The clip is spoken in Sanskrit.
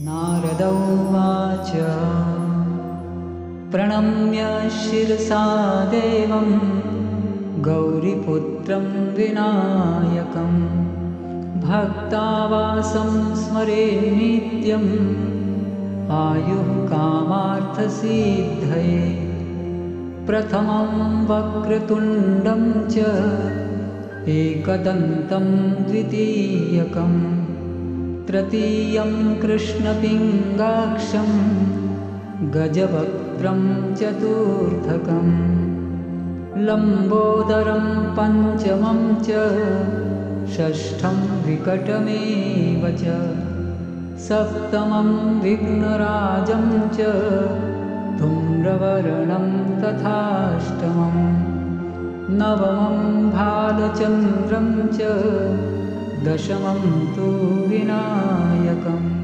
नारद उवाच प्रणम्य शिरसा देवं गौरीपुत्रं विनायकं भक्तावासं स्मरे नित्यम् आयुः कामार्थसिद्धये प्रथमं वक्रतुण्डं च एकदन्तं द्वितीयकं तृतीयं कृष्णपिङ्गाक्षं गजवक्त्रं चतुर्थकं लम्बोदरं पञ्चमं च षष्ठं विकटमेव च सप्तमं विघ्नराजं च धूम्रवर्णं तथाष्टमं नवमं भालचन्द्रं च दशमं तु विनायकम्।